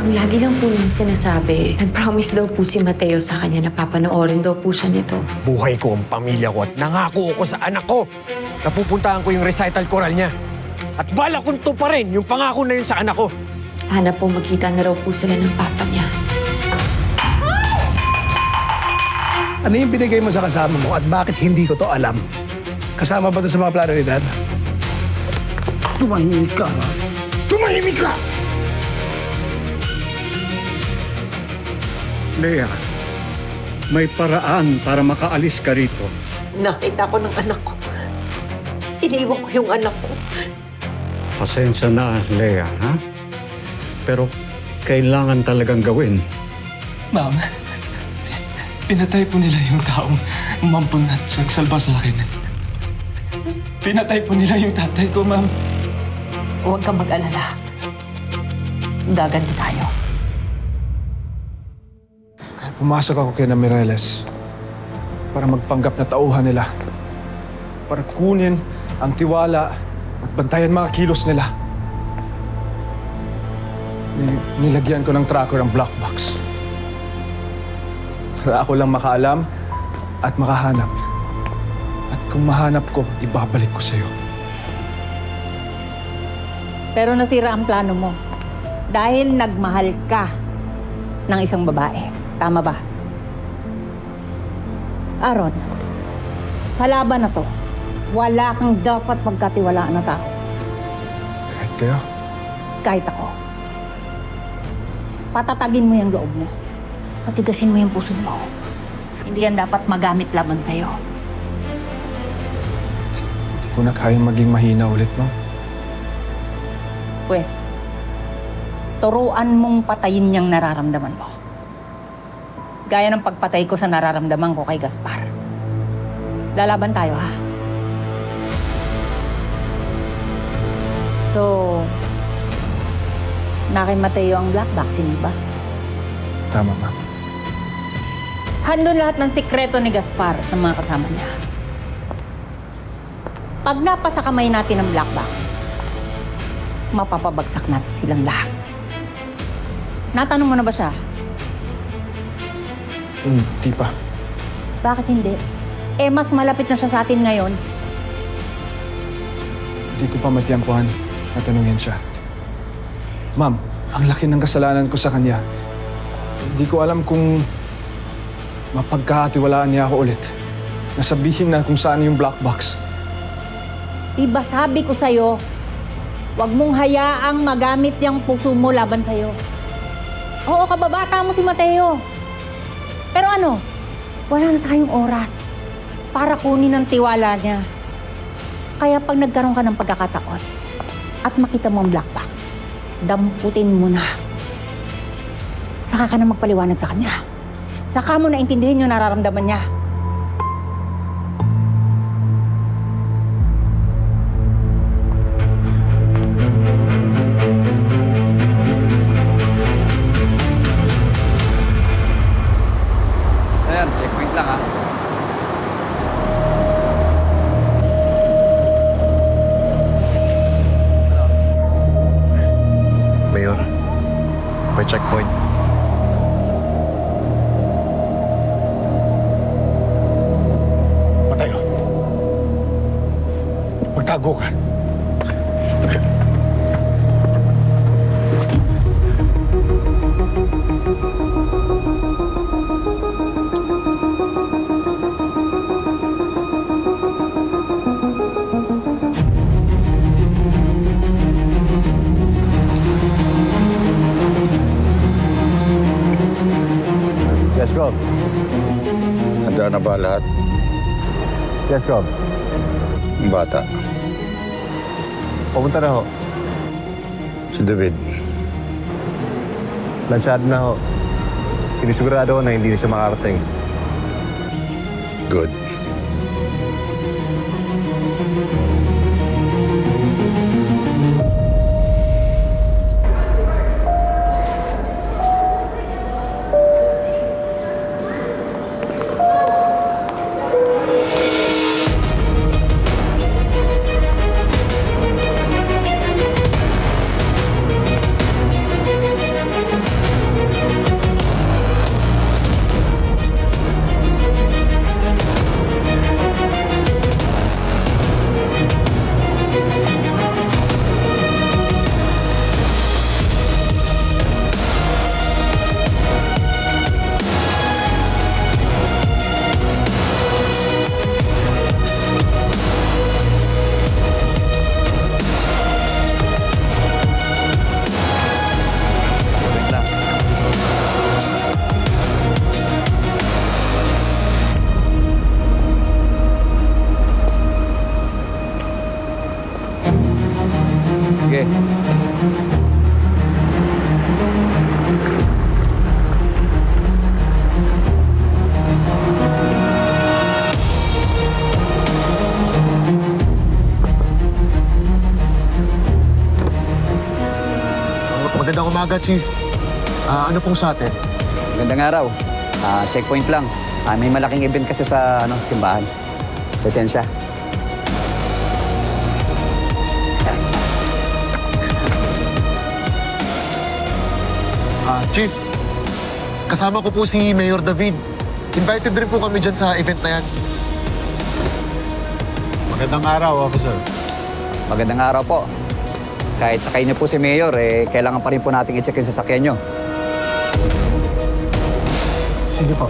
Lagi lang po yung sinasabi. Nag-promise daw po si Mateo sa kanya na papanoorin daw po siya nito. Buhay ko ang pamilya ko at nangako ako sa anak ko. Napupuntahan ko yung recital choral niya. At balak kong tuparin yung pangako na yun sa anak ko. Sana po magkita na raw po sila ng papa niya. Ano yung binigay mo sa kasama mo at bakit hindi ko to alam? Kasama ba to sa mga plano ni Dad? Tumahimik ka, ha? Tumahimik ka! Lea, may paraan para makaalis ka rito. Nakita ko ng anak ko. Iniwan ko yung anak ko. Pasensya na, Lea, ha? Pero kailangan talagang gawin. Ma'am, pinatay po nila yung taong umampun at nagsalba sa akin. Pinatay po nila yung tatay ko, ma'am. Huwag kang mag-alala. Gaganti tayo. Pumasok ako kay Mireles para magpanggap na tauhan nila. Para kunin ang tiwala at bantayan mga kilos nila. Nilagyan ko ng tracker ang black box. Para ako lang makaalam at makahanap. At kung mahanap ko, ibabalik ko sa'yo. Pero nasira ang plano mo. Dahil nagmahal ka ng isang babae. Tama ba? Aaron, sa laban na to, wala kang dapat pagkatiwalaan na tao. Kahit kayo? Kahit ako. Patatagin mo yung loob mo. Patigasin mo yung puso mo. Hindi yan dapat magamit laban sa'yo. Hindi ko na kayang maging mahina ulit, ma'am. Pwes, turuan mong patayin niyang nararamdaman mo. Gaya ng pagpatay ko sa nararamdaman ko kay Gaspar. Lalaban tayo, ha? So, na kay Mateo ang black box, hindi ba? Tama, ma'am. Handun lahat ng sikreto ni Gaspar at ng mga kasama niya. Pag napasa kamay natin ang black box, mapapabagsak natin silang lahat. Natanong mo na ba siya? Hindi pa. Bakit hindi? Mas malapit na siya sa atin ngayon. Hindi ko pa matiyampuhan na tanungin siya. Ma'am, ang laki ng kasalanan ko sa kanya. Hindi ko alam kung mapagkakatiwalaan niya ako ulit. Nasabihin na kung saan yung black box. Diba sabi ko sa'yo, huwag mong hayaang magamit yung puso mo laban sa'yo. Oo, kababata mo si Mateo. Pero ano, wala na tayong oras para kunin ang tiwala niya. Kaya pag nagkaroon ka ng pagkakataon at makita mo ang black box, damputin mo na. Saka ka na magpaliwanag sa kanya. Saka mo na intindihin yung nararamdaman niya. Ayan, checkpoint lang, ha? Mayor, may checkpoint. Mateo. Magtago ka. Yes, Rob. Handa na ba lahat? Yes, Rob. Ang bata. Pupunta na ho. Si David. Lansyado na ho. Sinisigurado ko na hindi na siya makarating. Good. Sige. Magandang umaga, Chief. Ano pong sa atin? Magandang araw. Checkpoint lang. May malaking event kasi sa simbahan. Presensya. Chief, kasama ko po si Mayor David. Invited rin po kami dyan sa event na yan. Magandang araw, officer. Magandang araw po. Kahit sakay niyo po si Mayor, kailangan pa rin po natin i-check yung sasakyan niyo. Sige po.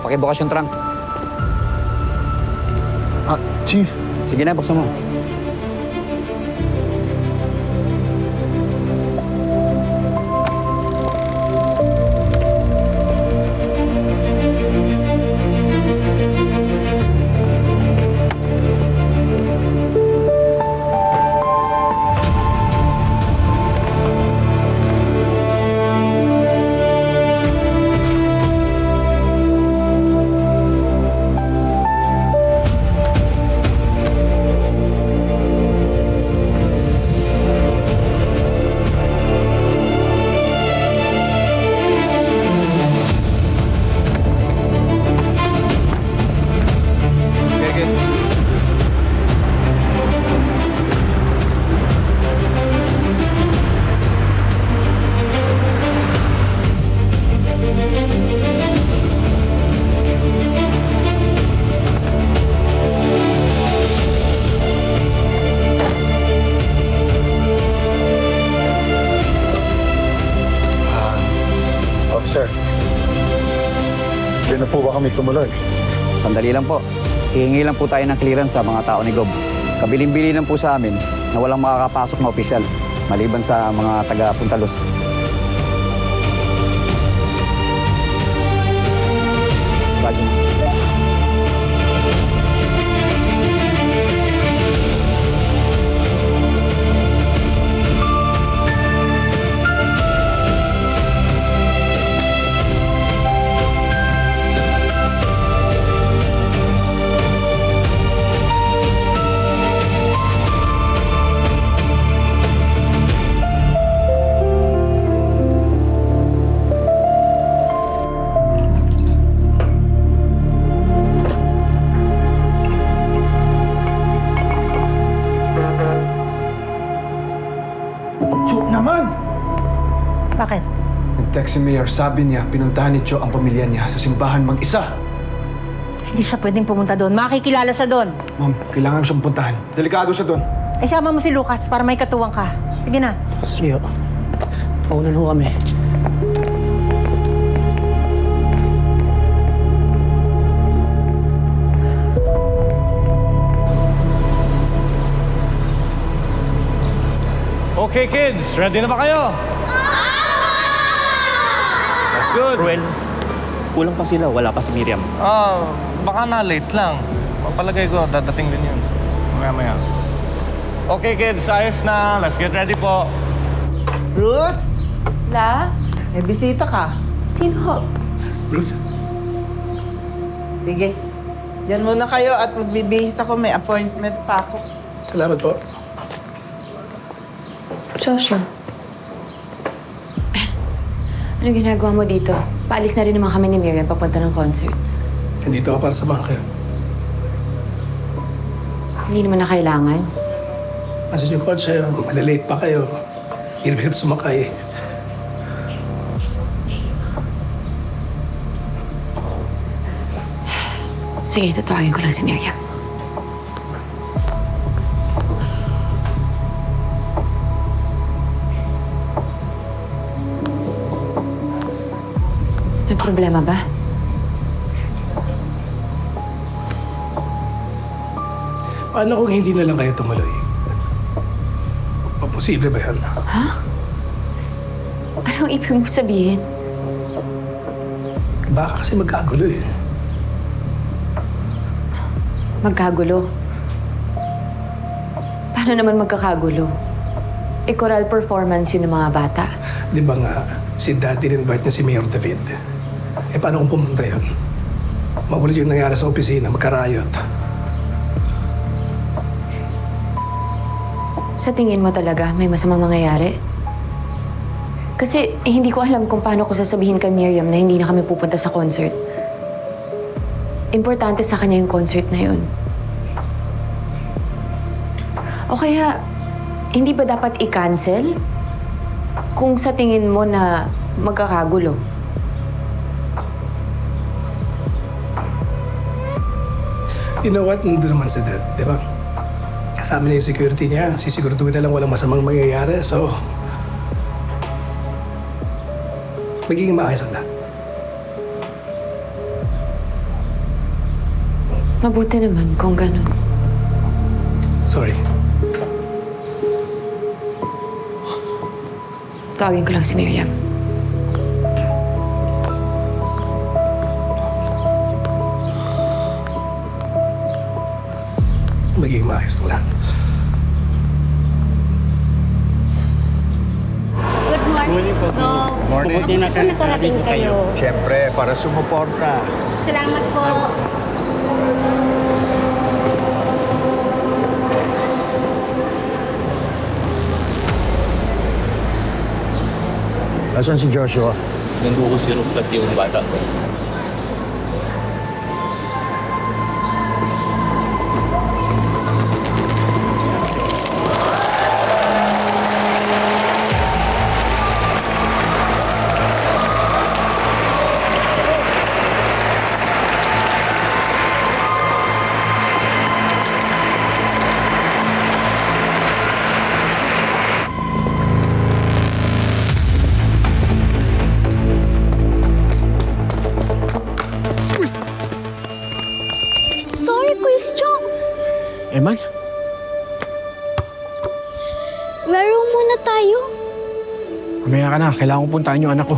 Pakibukas yung trunk. Chief, Sige na, buksan mo. officer. Hindi na po ba kami tumuloy? Sandali lang po. Hihingi lang po tayo ng clearance sa mga tao ni Gob. Kabiling-bili lang po sa amin na walang makakapasok na opisyal, maliban sa mga taga-Puntalos. Roger. Bakit? Nag-text si Mayor, sabi niya, pinuntahan ni Cho ang pamilya niya sa simbahan mag-isa. Hindi siya pwedeng pumunta doon. Makikilala siya doon. Ma'am, kailangan mo siyang puntahan. Delikado siya doon. Sama mo si Lucas para may katuwang ka. Sige na. Sige. Paunan ho kami. Okay, kids. Ready na ba kayo? That's good. Ruel, kulang pa sila. Wala pa si Miriam. Baka na late lang. Palagay ko, dadating din yun. Maya-maya. Okay, kids. Ayos na. Let's get ready po. Ruth, La? may bisita ka. Sino ho? Ruth, Sige. Diyan muna kayo at magbibihis ako. May appointment pa ako. salamat po. Joshua. Ano ginagawa mo dito? Paalis na rin naman kami ni Miriam papunta ng concert. Nandito ako para samahan kayo. Hindi naman na kailangan. Nasa yung kotse, malalate pa kayo. Hirap-hirap sumakay. Sige, tatawagin ko lang si Miriam. May problema ba? Paano kung hindi na lang kayo tumuloy? Posible ba yan? Ha? Anong ibig mo sabihin? Baka kasi magkagulo eh. Magkagulo? Paano naman magkakagulo? Choral performance yun ng mga bata. Di ba nga, si Daddy rin-invite niya si Mayor David. Eh paano kung pumunta yun? Magulit yung nangyari sa opisina, magkarayot. Sa tingin mo talaga may masamang mangyayari? Kasi hindi ko alam kung paano ko sasabihin kay Miriam na hindi na kami pupunta sa concert. Importante sa kanya yung concert na yun. O kaya, hindi ba dapat i-cancel? Kung sa tingin mo na magkakagulo. You know what? Nandun naman si Dad, di ba? Kasama niya yung security niya. Sisiguraduhin na lang walang masamang mangyayari. So, magiging maayos ang lahat. Mabuti naman kung gano'n. Sorry. Tawagin ko lang si Miriam. Magiging maayos ang lahat. Good morning po. Morning. Buti na nakarating kayo. Siyempre, para sumuporta. Salamat po. Asan si Joshua? Sinundo ko si Ruth at yung bata ko. Sorry, Kuya Chong. Eman? Laro muna tayo. Mamaya ka na. Kailangan ko puntahan yung anak ko.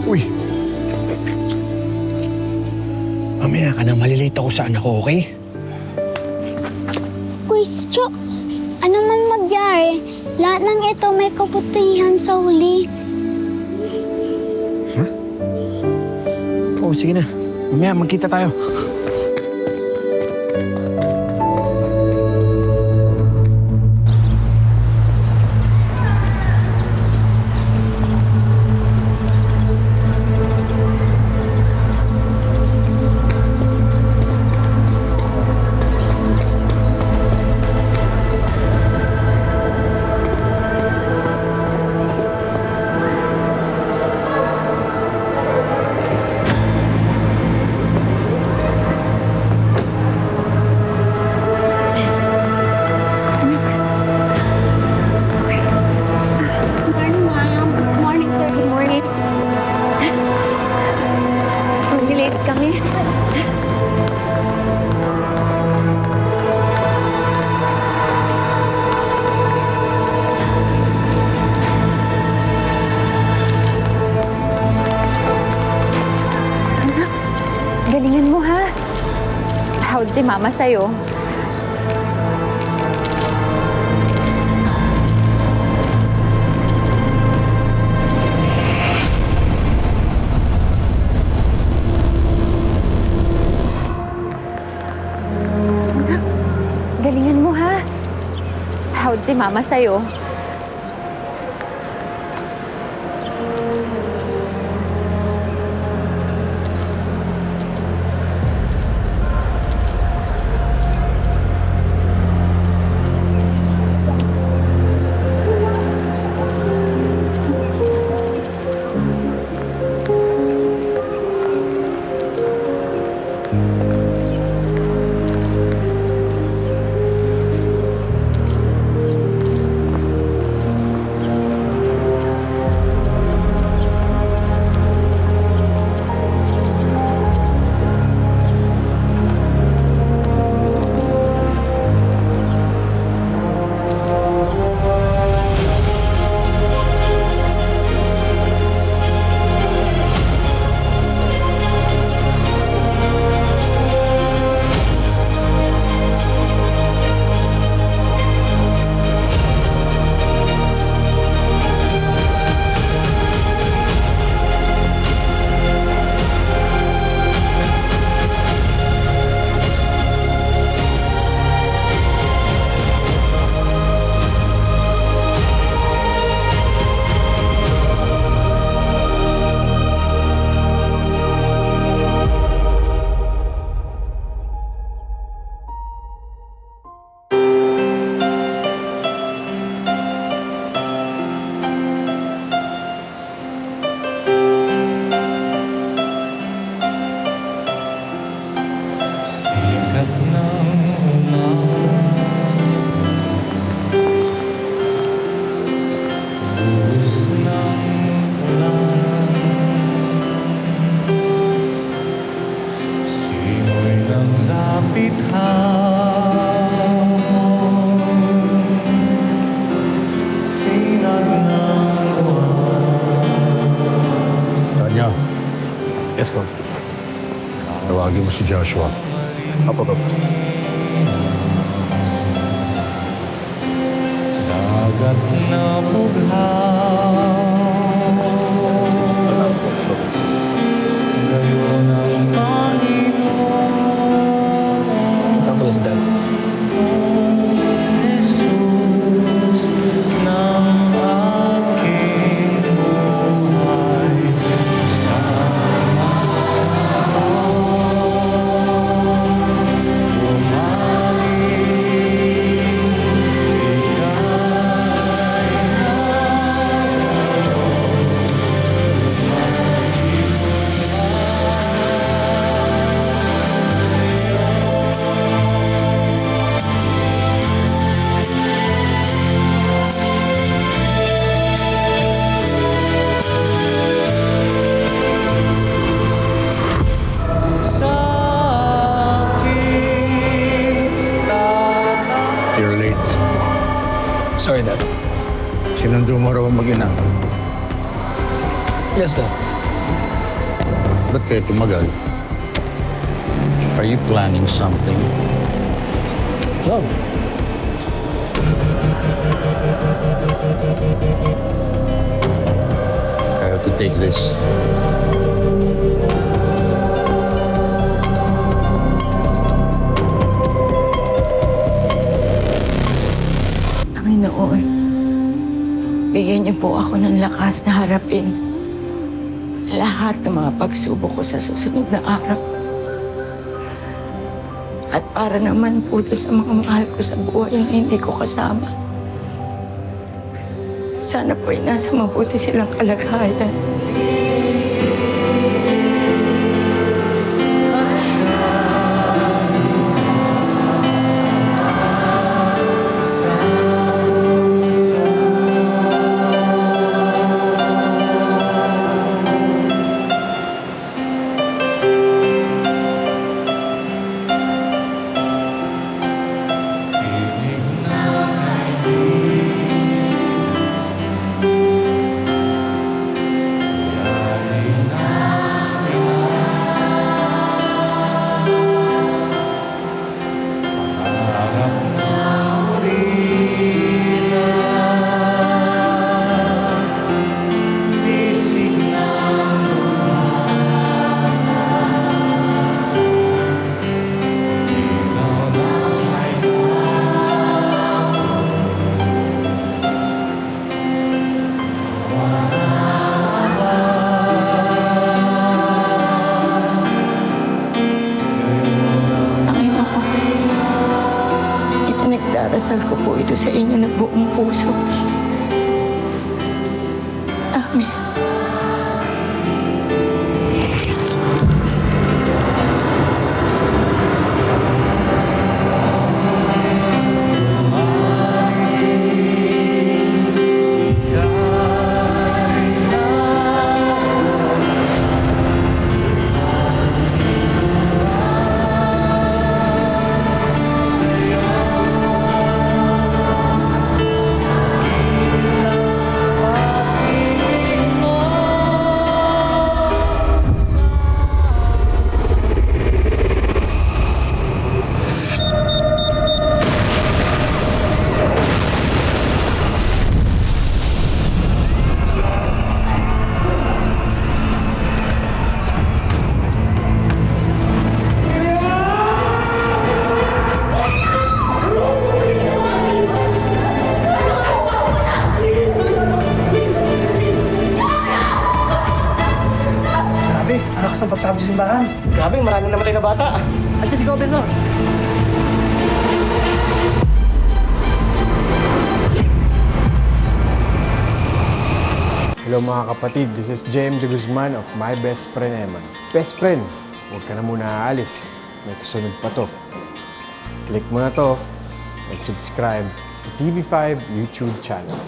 Uy! Mamaya ka na. Malilate ako sa anak ko, okay? Kuya Chong, ano man magyari, lahat ng ito may kabutihan sa huli. Oo, sige na. Mamaya, magkita tayo. si Mama sa'yo. Galingan mo, ha? Proud si Mama sa'yo. Tanya, Yes, Gob. tawagin mo si Joshua. Apo, Gob. Dagat na bughaw, gayon ang Panginoon. Tapos, Dad. Jesus ng aking buhay, sama ako You're late. Sorry, Dad. Sinundo mo raw ang mag-ina. Yes, Dad. Ba't kayo tumagal? Are you planning something? No. I have to take this. Panginoon, bigyan niyo po ako ng lakas na harapin lahat ng mga pagsubok ko sa susunod na araw. At para naman po doon sa mga mahal ko sa buhay na hindi ko kasama. Sana po ay nasa mabuti silang kalagayan. Ipinagdarasal ko po ito sa inyo ng buong puso. Amen. Grabe, ano ka sa pagsabi sa simbahan? Grabe, maraming namatay na bata. Andiyan si Governor. Hello mga kapatid, this is Jem de Guzman of My Best Friend Eman. Best friend, huwag ka na muna aalis. May kasunod pa to. Click mo na to at subscribe to TV5 YouTube channel.